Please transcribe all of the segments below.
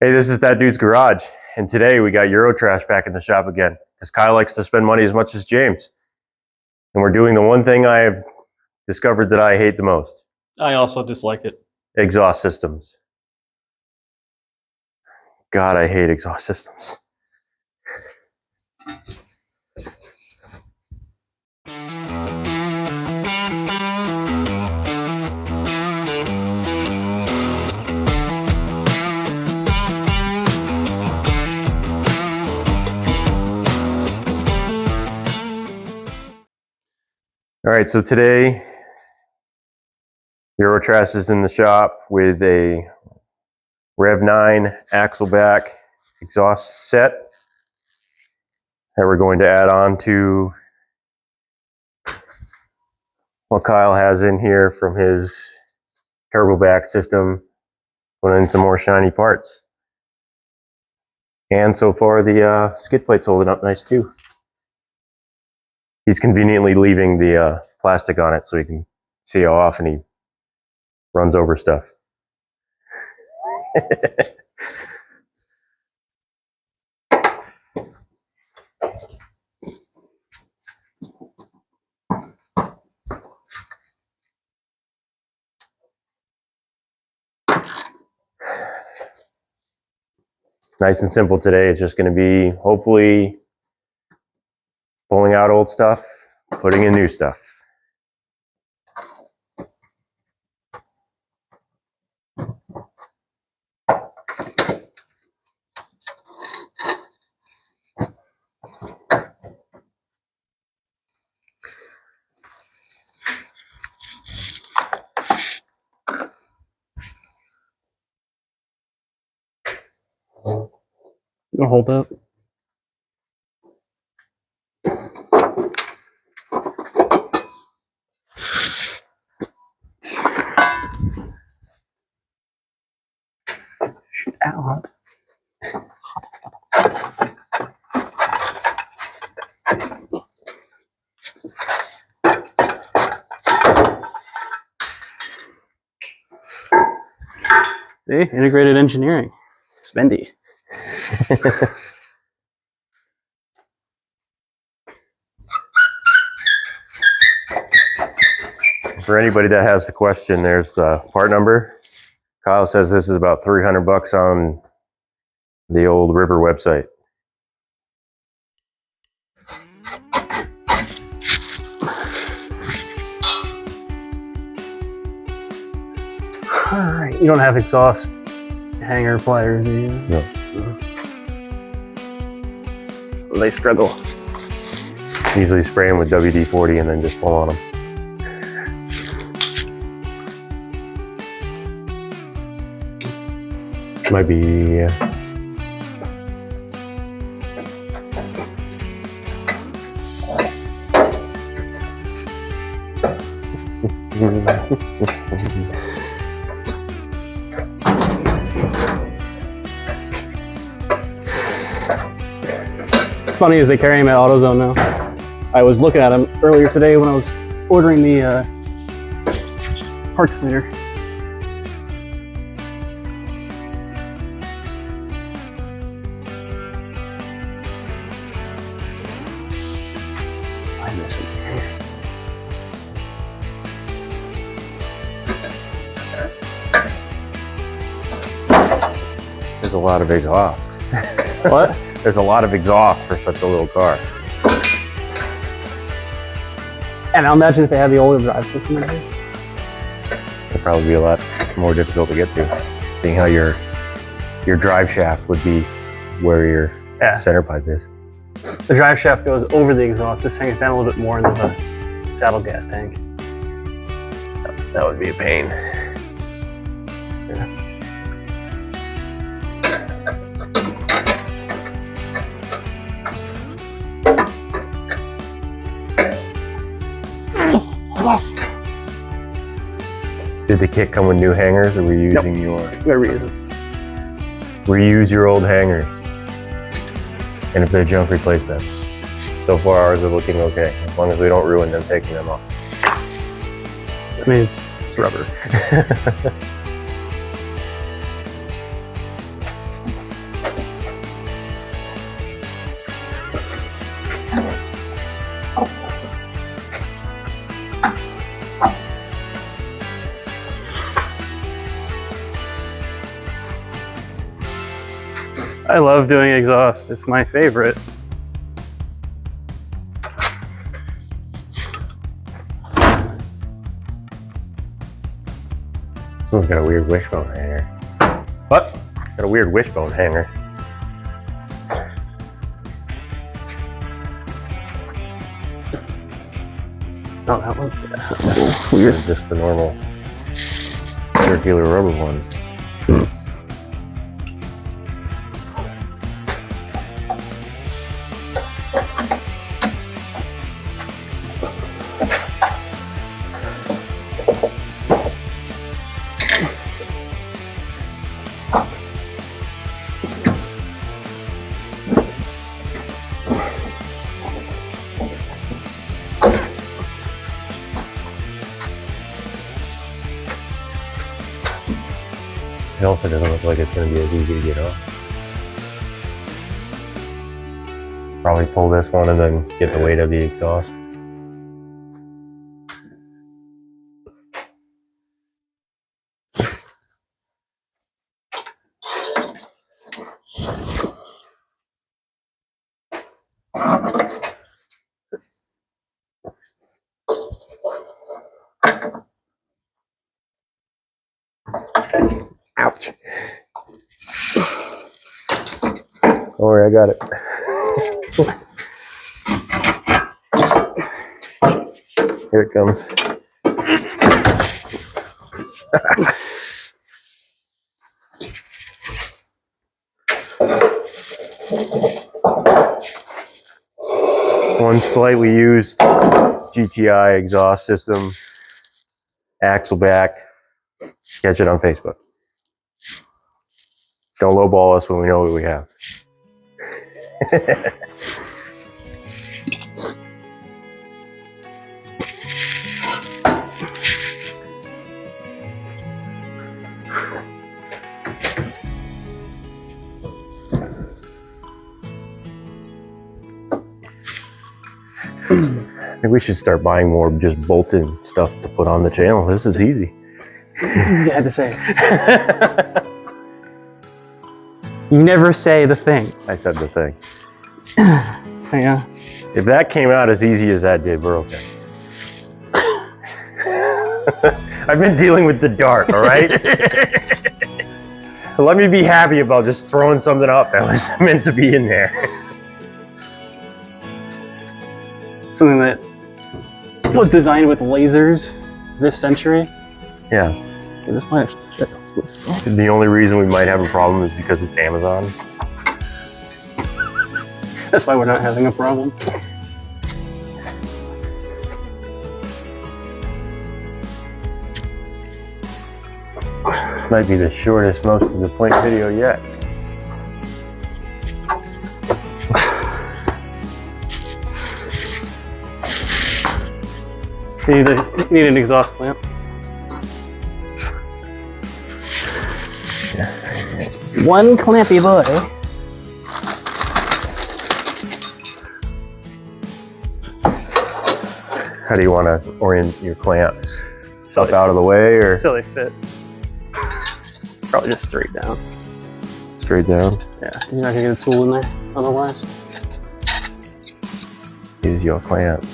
Hey, this is That Dude's Garage, and today we got Eurotrash back in the shop again, because Kyle likes to spend money as much as James. And we're doing the one thing I have discovered that I hate the most. I also dislike it. Exhaust systems. God, I hate exhaust systems. All right, so today, Eurotrash is in the shop with a Rev 9 axle back exhaust set that we're going to add on to what Kyle has in here from his turbo back system, put in some more shiny parts. And so far the skid plate's holding up nice too. He's conveniently leaving the plastic on it so he can see how often he runs over stuff. Nice and simple today. It's just going to be hopefully pulling out old stuff, putting in new stuff. You'll hold up. Ow. See, integrated engineering. Spendy. For anybody that has the question, there's the part number. Kyle says this is about $300 on the old River website. All right, you don't have exhaust hanger pliers, do you? No. Well, they struggle. Usually spray them with WD-40 and then just pull on them. Might be It's funny as they carry him at AutoZone now. I was looking at him earlier today when I was ordering the parts cleaner. I miss him. there's a lot of exhaust. What? There's a lot of exhaust for such a little car. And I'll imagine if they had the all-wheel drive system in here. It'd probably be a lot more difficult to get to, seeing how your drive shaft would be where your center pipe is. The drive shaft goes over the exhaust. This hangs down a little bit more than the saddle gas tank. That would be a pain. Yeah. Did the kit come with new hangers, or were you using your? Reuse your old hangers, and if they're junk, replace them. So far, ours are looking okay, as long as we don't ruin them taking them off. I mean, it's rubber. I love doing exhaust. It's my favorite. Someone's got a weird wishbone hanger. What? Got a weird wishbone hanger. Oh, that one? Weird. Just the normal circular rubber ones. It also doesn't look like it's going to be as easy to get off. Probably pull this one and then get the weight of the exhaust. Ouch. Don't worry, I got it. Here it comes. One slightly used GTI exhaust system, axle back. Catch it on Facebook. Don't lowball us when we know what we have. I think we should start buying more just bolted stuff to put on the channel. This is easy. You had to say it. You never say the thing. I said the thing. Yeah. If that came out as easy as that did, we're okay. I've been dealing with the dark, all right? Let me be happy about just throwing something up that was meant to be in there. Something that was designed with lasers this century. Yeah. Okay, this might shit. The only reason we might have a problem is because it's Amazon. That's why we're not having a problem. Might be the shortest most of the point video yet. You need an exhaust clamp. One clampy boy. How do you want to orient your clamps? Up out of the way or So they fit. Probably just straight down. straight down? Yeah, you're not gonna get a tool in there otherwise. Use your clamp.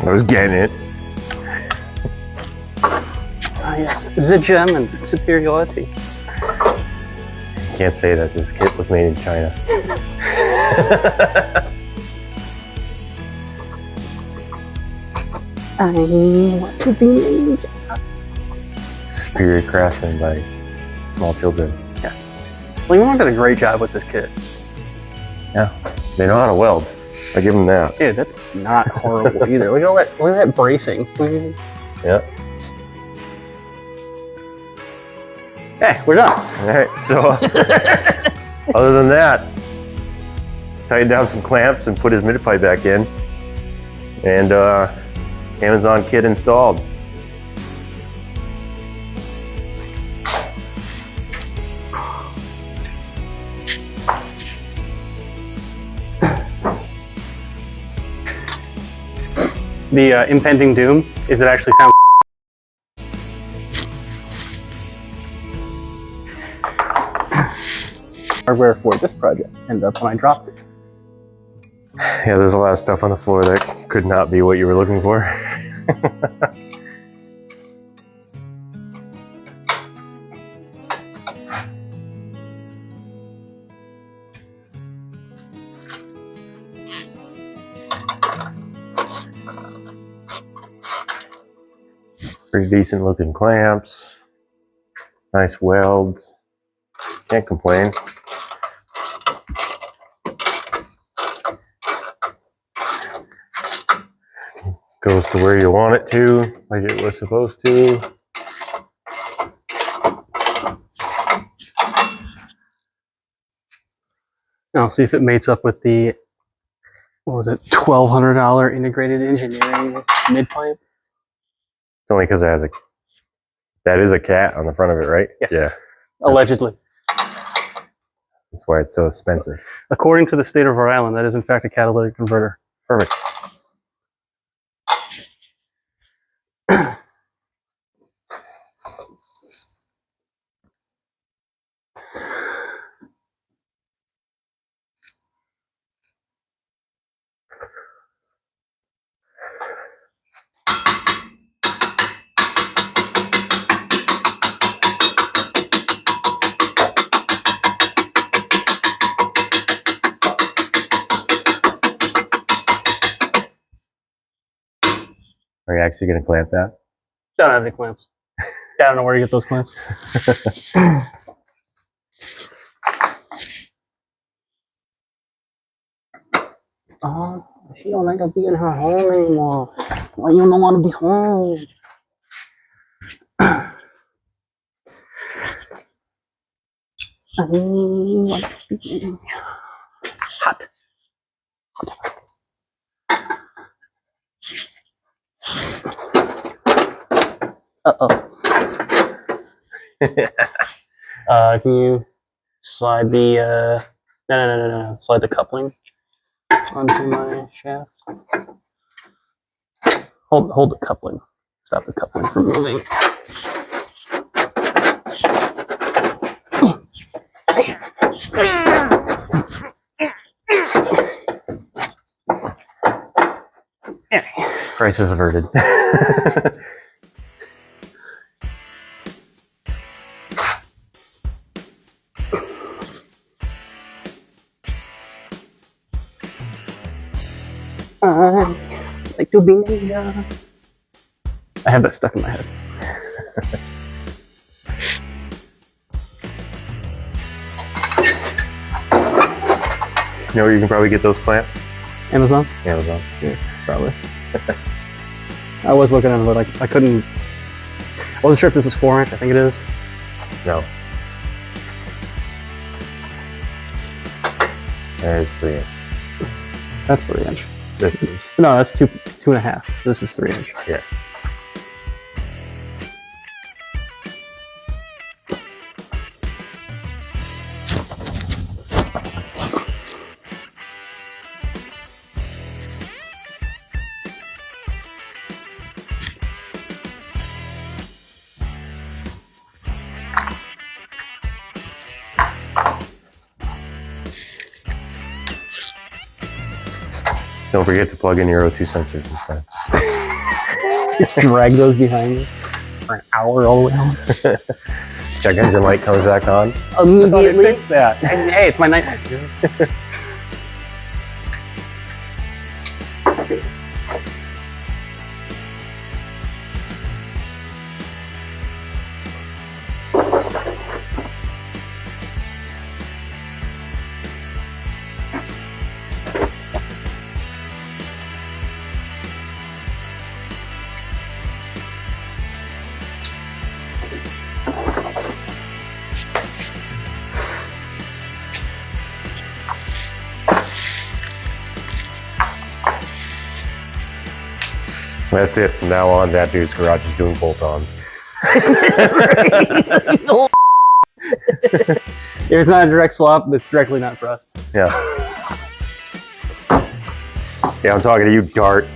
I was getting it. Ah yes, the German superiority. Can't say that this kit was made in China. I want to be made. Superior craftsman by small children. Yes. Well, you did a great job with this kit. Yeah, they know how to weld. I give them that. Dude, that's not horrible either. Look at that bracing. Yeah. Hey, we're done. All right, so Other than that, tightened down some clamps and put his mid pipe back in, and Amazon kit installed. The impending doom is it actually sounds. Hardware for this project, and that's when I dropped it. Yeah, there's a lot of stuff on the floor that could not be what you were looking for. Pretty decent looking clamps, nice welds, can't complain. Goes to where you want it to, like it was supposed to. I'll see if it mates up with the, what was it, $1,200 integrated engineering mid pipe. It's only because it has that is a cat on the front of it, right? Yes. Yeah. Allegedly. That's why it's so expensive. According to the state of Rhode Island, that is in fact a catalytic converter. Perfect. Are you actually going to clamp that? Don't have any clamps. I don't know where to get those clamps. She don't like to be in her home anymore. Why you don't want to be home? Hot. Can you slide the no. Slide the coupling onto my shaft. Hold the coupling. Stop the coupling from moving. Crisis averted. Like to be. I have that stuck in my head. You know where you can probably get those clamps? Amazon? Amazon. Yeah, probably. I was looking at it, but I couldn't. I wasn't sure if this was 4-inch. I think it is. No. It's 3-inch. That's 3-inch. This is. No, that's 2.5. So this is 3-inch. Yeah. Don't forget to plug in your O2 sensors this time. Just drag those behind you for an hour all the way home. Check engine light comes back on. Immediately. Fix that. Hey, it's my night. That's it. From now on, that dude's garage is doing bolt-ons. If it's not a direct swap, it's directly not for us. Yeah. Yeah, I'm talking to you, Dart.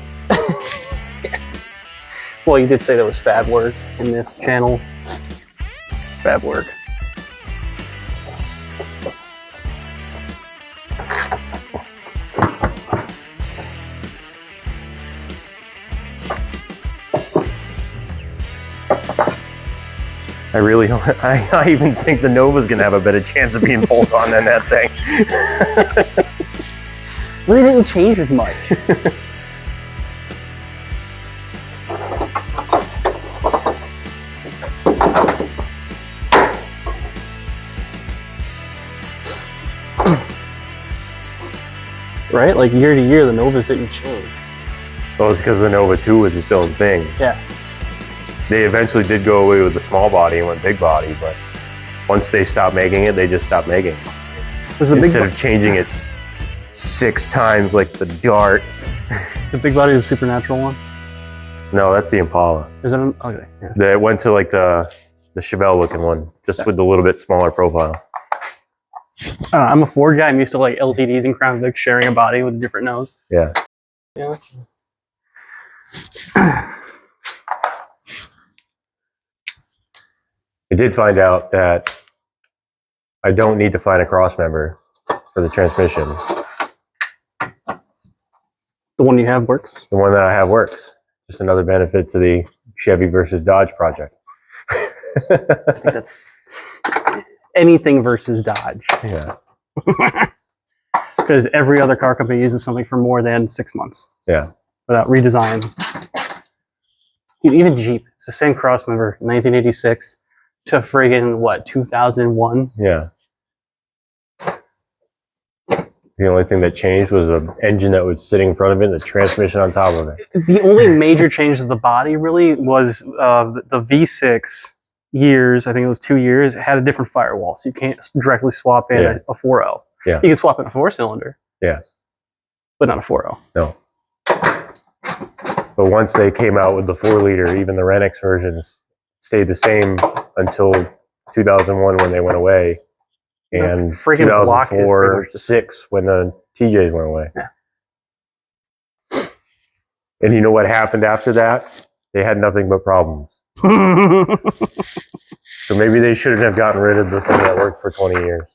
Well, you did say there was fab work in this channel. Fab work. I really don't. I even think the Nova's gonna have a better chance of being bolt-on than that thing. Really didn't change as much. Right? Like year to year, the Novas didn't change. Well, it's because the Nova 2 was still a thing. Yeah. They eventually did go away with the small body and went big body, but once they stopped making it, they just stopped making it. Instead of changing it 6 times like the Dart. The big body is the supernatural one? No, that's the Impala. Is that an, okay. Yeah. They went to like the Chevelle looking one, just with the little bit smaller profile. I'm a Ford guy. I'm used to like LTDs and Crown Vics sharing a body with a different nose. Yeah. Yeah. I did find out that I don't need to find a cross member for the transmission. The one you have works? The one that I have works. Just another benefit to the Chevy versus Dodge project. I think that's anything versus Dodge. Yeah. Because every other car company uses something for more than 6 months. Yeah. Without redesign. Even Jeep. It's the same crossmember, 1986 to friggin' what, 2001? Yeah. The only thing that changed was the engine that was sitting in front of it and the transmission on top of it. The only major change to the body really was the V6 years, I think it was 2 years, it had a different firewall, so you can't directly swap in a 4.0. Yeah. You can swap in a 4-cylinder. Yeah. But not a 4.0. No. But once they came out with the 4-liter, even the Renix versions stayed the same until 2001 when they went away. And 2004, 6 when the TJs went away. Yeah. And you know what happened after that? They had nothing but problems. So maybe they shouldn't have gotten rid of the thing that worked for 20 years.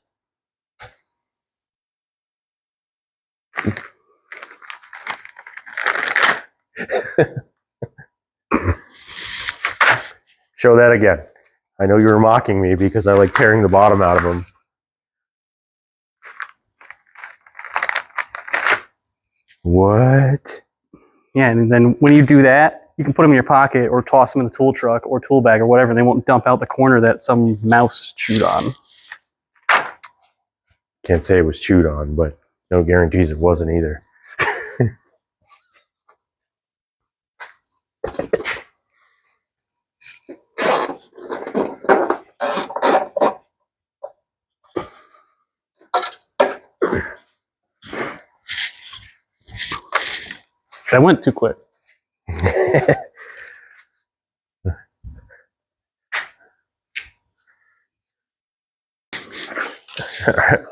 Show that again. I know you were mocking me because I like tearing the bottom out of them. What? Yeah, and then when you do that, you can put them in your pocket or toss them in the tool truck or tool bag or whatever. They won't dump out the corner that some mouse chewed on. Can't say it was chewed on, but no guarantees it wasn't either. That went too quick.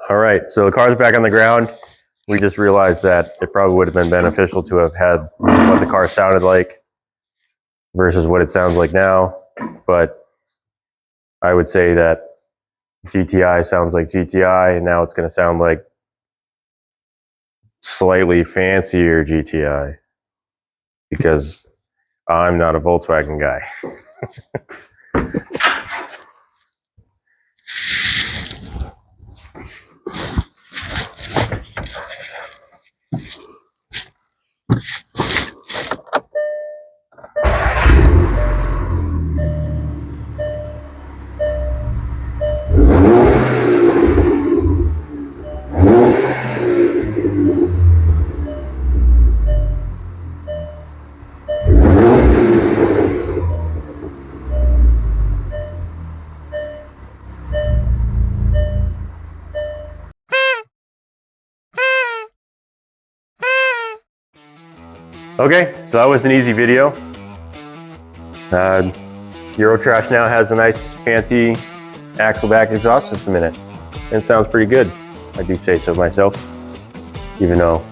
All right, so the car's back on the ground. We just realized that it probably would have been beneficial to have had what the car sounded like versus what it sounds like now. But I would say that GTI sounds like GTI, and now it's going to sound like slightly fancier GTI because I'm not a Volkswagen guy. Okay, so that was an easy video. Eurotrash now has a nice fancy axle back exhaust system in it. And it sounds pretty good. I do say so myself, even though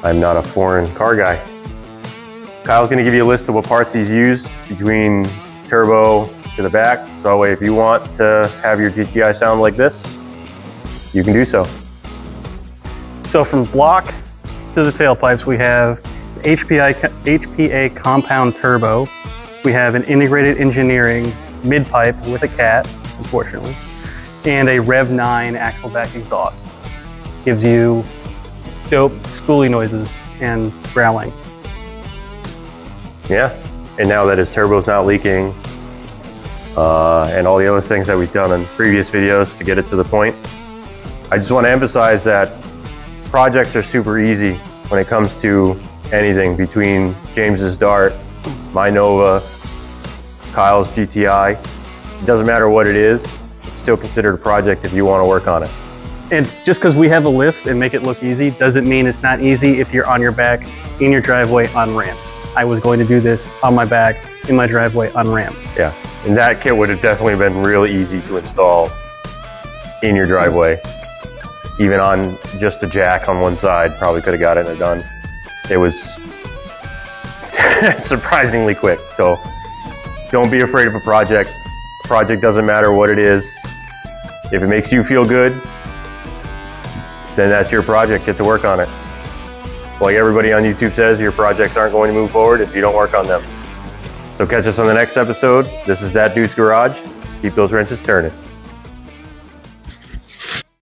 I'm not a foreign car guy. Kyle's gonna give you a list of what parts he's used between turbo to the back. So that way, if you want to have your GTI sound like this, you can do so. So from block to the tailpipes, we have HPA compound turbo. We have an integrated engineering mid-pipe with a cat, unfortunately, and a Rev 9 axle back exhaust. Gives you dope spoolie noises and growling. Yeah, and now that his turbo's not leaking, and all the other things that we've done in previous videos to get it to the point, I just want to emphasize that projects are super easy when it comes to anything between James's Dart, my Nova, Kyles GTI. It doesn't matter what it is, it's still considered a project if you want to work on it. And just because we have a lift and make it look easy doesn't mean it's not easy if you're on your back in your driveway on ramps. I was going to do this on my back in my driveway on ramps. Yeah, and that kit would have definitely been really easy to install in your driveway. Even on just a jack on one side, probably could have got it done. It was surprisingly quick. So don't be afraid of a project. A project doesn't matter what it is. If it makes you feel good, then that's your project. Get to work on it. Like everybody on YouTube says, your projects aren't going to move forward if you don't work on them. So catch us on the next episode. This is That Dude's Garage. Keep those wrenches turning.